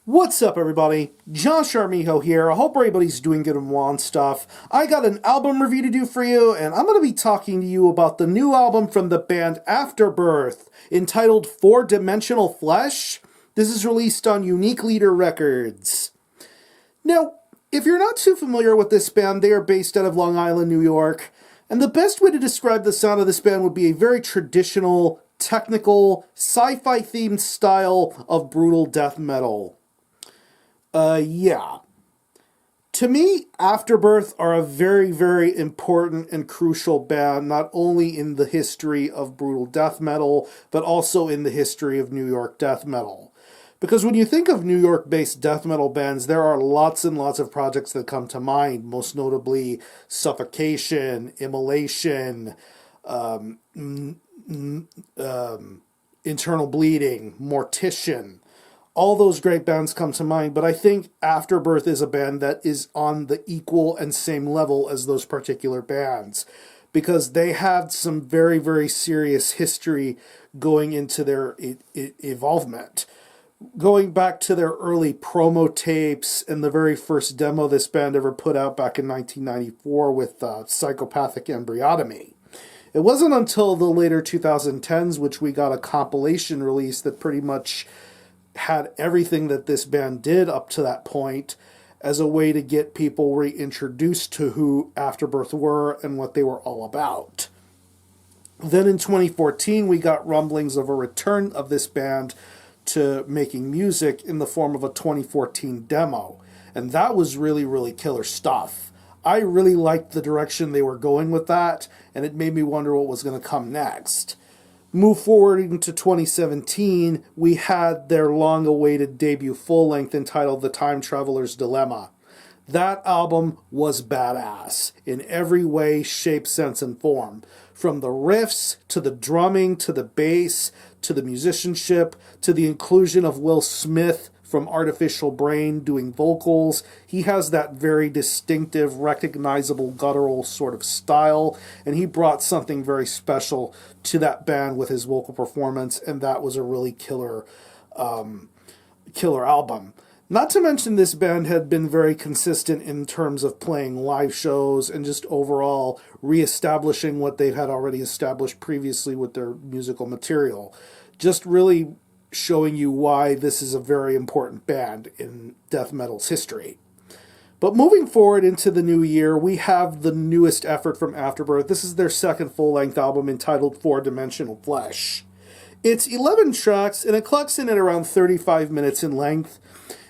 What's up, everybody? Josh Armijo here. I hope everybody's doing good and well and stuff. I got an album review to do for you, and I'm going to be talking to you about the new album from the band Afterbirth, entitled Four Dimensional Flesh. This is released on Unique Leader Records. Now, if you're not too familiar with this band, they are based out of Long Island, New York, and the best way to describe the sound of this band would be a very traditional, technical, sci-fi themed style of brutal death metal. Yeah. To me, Afterbirth are a very, very important and crucial band, not only in the history of brutal death metal, but also in the history of New York death metal. Because when you think of New York-based death metal bands, there are lots and lots of projects that come to mind, most notably Suffocation, Immolation, Internal Bleeding, Mortician. All those great bands come to mind, but I think Afterbirth is a band that is on the equal and same level as those particular bands, because they have some very, very serious history going into their evolvement. Going back to their early promo tapes and the very first demo this band ever put out back in 1994 with Psychopathic Embryotomy. It wasn't until the later 2010s which we got a compilation release that pretty much had everything that this band did up to that point as a way to get people reintroduced to who Afterbirth were and what they were all about. Then in 2014, we got rumblings of a return of this band to making music in the form of a 2014 demo. And that was really, really killer stuff. I really liked the direction they were going with that, and it made me wonder what was going to come next. Move forward into 2017, we had their long-awaited debut full-length entitled The Time Traveler's Dilemma. That album was badass in every way, shape, sense, and form. From the riffs, to the drumming, to the bass, to the musicianship, to the inclusion of Will Smith from Artificial Brain doing vocals. He has that very distinctive, recognizable, guttural sort of style, and he brought something very special to that band with his vocal performance, and that was a really killer album. Not to mention, this band had been very consistent in terms of playing live shows and just overall reestablishing what they had already established previously with their musical material. Just really showing you why this is a very important band in death metal's history. But moving forward into the new year, we have the newest effort from Afterbirth. This is their second full-length album entitled Four Dimensional Flesh. It's 11 tracks, and it clocks in at around 35 minutes in length.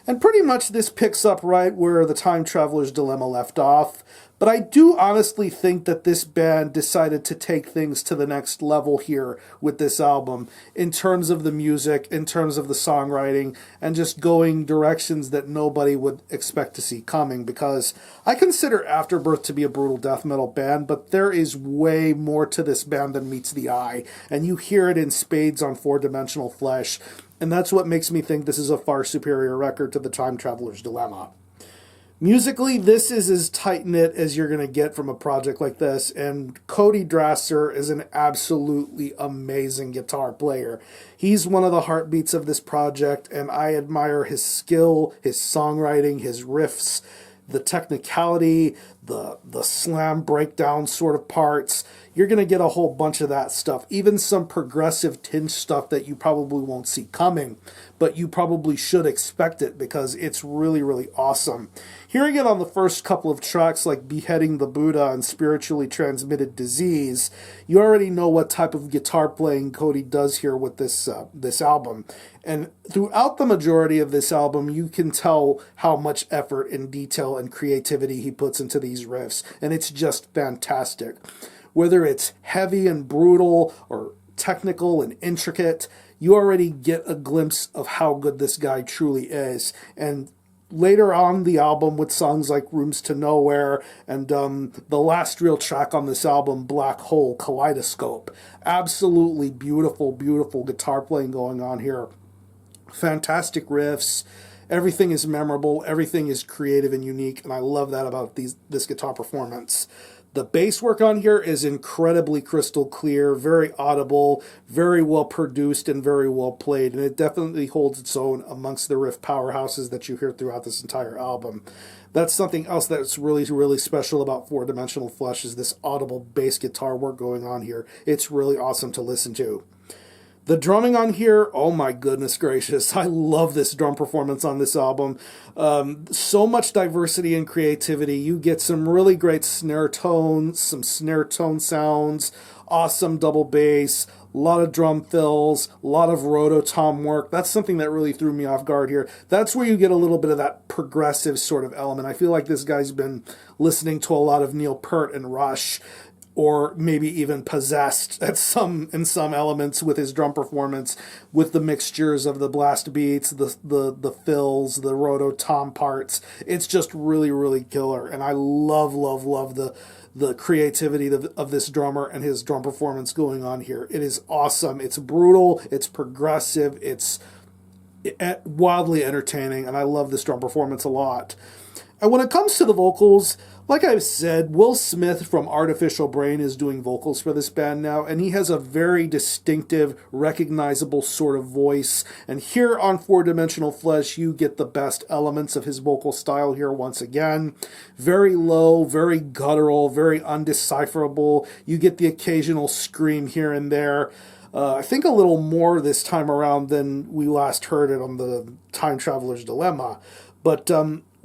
And pretty much this picks up right where the Time Traveler's Dilemma left off. But I do honestly think that this band decided to take things to the next level here with this album in terms of the music, in terms of the songwriting, and just going directions that nobody would expect to see coming, because I consider Afterbirth to be a brutal death metal band, but there is way more to this band than meets the eye, and you hear it in spades on Four Dimensional Flesh, and that's what makes me think this is a far superior record to the Time Traveler's Dilemma. Musically, this is as tight-knit as you're going to get from a project like this, and Cody Drasser is an absolutely amazing guitar player. He's one of the heartbeats of this project, and I admire his skill, his songwriting, his riffs, the technicality, the slam breakdown sort of parts. You're going to get a whole bunch of that stuff, even some progressive tinge stuff that you probably won't see coming, but you probably should expect it because it's really, really awesome. Hearing it on the first couple of tracks like Beheading the Buddha and Spiritually Transmitted Disease, you already know what type of guitar playing Cody does here with this album. And throughout the majority of this album, you can tell how much effort and detail and creativity he puts into these riffs, and it's just fantastic. Whether it's heavy and brutal or technical and intricate, you already get a glimpse of how good this guy truly is. And later on the album with songs like Rooms to Nowhere and the last real track on this album, Black Hole Kaleidoscope. Absolutely beautiful, beautiful guitar playing going on here. Fantastic riffs. Everything is memorable. Everything is creative and unique, and I love that about this guitar performance. The bass work on here is incredibly crystal clear, very audible, very well produced, and very well played, and it definitely holds its own amongst the riff powerhouses that you hear throughout this entire album. That's something else that's really, really special about Four Dimensional Flesh is this audible bass guitar work going on here. It's really awesome to listen to. The drumming on here, oh my goodness gracious. I love this drum performance on this album. So much diversity and creativity. You get some really great snare tones, some snare tone sounds, awesome double bass, a lot of drum fills, a lot of roto-tom work. That's something that really threw me off guard here. That's where you get a little bit of that progressive sort of element. I feel like this guy's been listening to a lot of Neil Peart and Rush, or maybe even Possessed in some elements with his drum performance, with the mixtures of the blast beats, the fills, the roto-tom parts. It's just really, really killer. And I love, love, love the creativity of this drummer and his drum performance going on here. It is awesome. It's brutal. It's progressive. It's wildly entertaining. And I love this drum performance a lot. And when it comes to the vocals, like I've said, Will Smith from Artificial Brain is doing vocals for this band now, and he has a very distinctive, recognizable sort of voice. And here on Four Dimensional Flesh, you get the best elements of his vocal style here once again. Very low, very guttural, very undecipherable. You get the occasional scream here and there. I think a little more this time around than we last heard it on the Time Traveler's Dilemma. But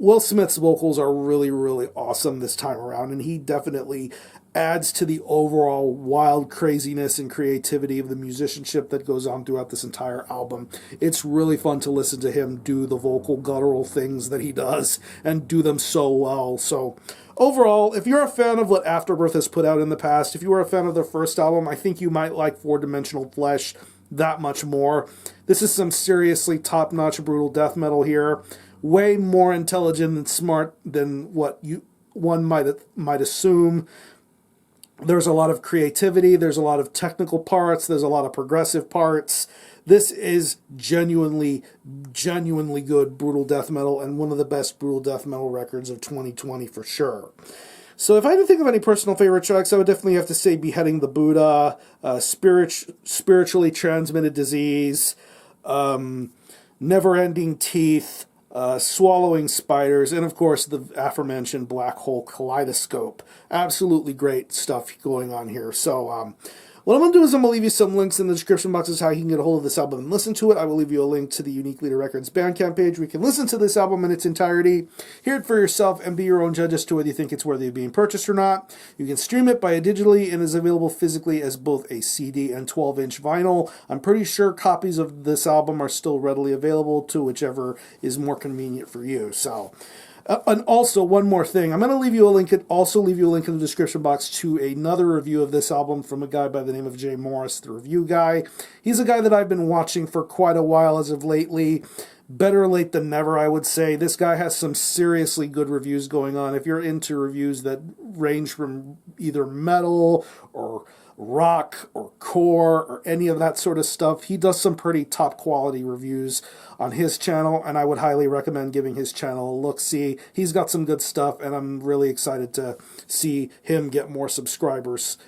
Will Smith's vocals are really, really awesome this time around, and he definitely adds to the overall wild craziness and creativity of the musicianship that goes on throughout this entire album. It's really fun to listen to him do the vocal guttural things that he does, and do them so well. So overall, if you're a fan of what Afterbirth has put out in the past, if you were a fan of their first album, I think you might like Four Dimensional Flesh that much more. This is some seriously top-notch brutal death metal here. Way more intelligent and smart than what one might assume. There's a lot of creativity. There's a lot of technical parts. There's a lot of progressive parts. This is genuinely good brutal death metal, and one of the best brutal death metal records of 2020 for sure. So if I had to think of any personal favorite tracks, I would definitely have to say Beheading the Buddha, Spiritually Transmitted Disease, Never-Ending Teeth, Swallowing Spiders, and of course the aforementioned Black Hole Kaleidoscope. Absolutely great stuff going on here. So what I'm going to do is I'm going to leave you some links in the description boxes how you can get a hold of this album and listen to it. I will leave you a link to the Unique Leader Records Bandcamp page where you can listen to this album in its entirety, hear it for yourself, and be your own judge as to whether you think it's worthy of being purchased or not. You can stream it by digitally and is available physically as both a CD and 12-inch vinyl. I'm pretty sure copies of this album are still readily available to whichever is more convenient for you. So, and also, one more thing. I'm going to leave you a link in the description box to another review of this album from a guy by the name of Jay Morris, the review guy. He's a guy that I've been watching for quite a while as of lately. Better late than never, I would say. This guy has some seriously good reviews going on. If you're into reviews that range from either metal or rock or core or any of that sort of stuff, he does some pretty top quality reviews on his channel, and I would highly recommend giving his channel a look-see. He's got some good stuff, and I'm really excited to see him get more subscribers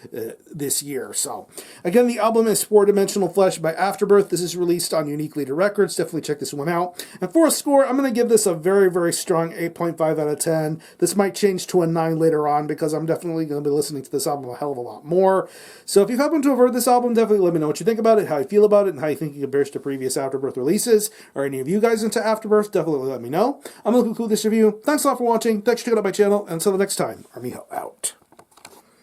this year. So, again, the album is Four Dimensional Flesh by Afterbirth. This is released on Unique Leader Records. Definitely check this one out. And for a score, I'm going to give this a very, very strong 8.5 out of 10. This might change to a 9 later on because I'm definitely going to be listening to this album a hell of a lot more. So if you happen to have heard this album, definitely let me know what you think about it, how you feel about it, and how you think it compares to previous Afterbirth releases. Are any of you guys into Afterbirth? Definitely let me know. I'm going to conclude this review. Thanks a lot for watching. Thanks for checking out my channel. And until the next time, Armijo out.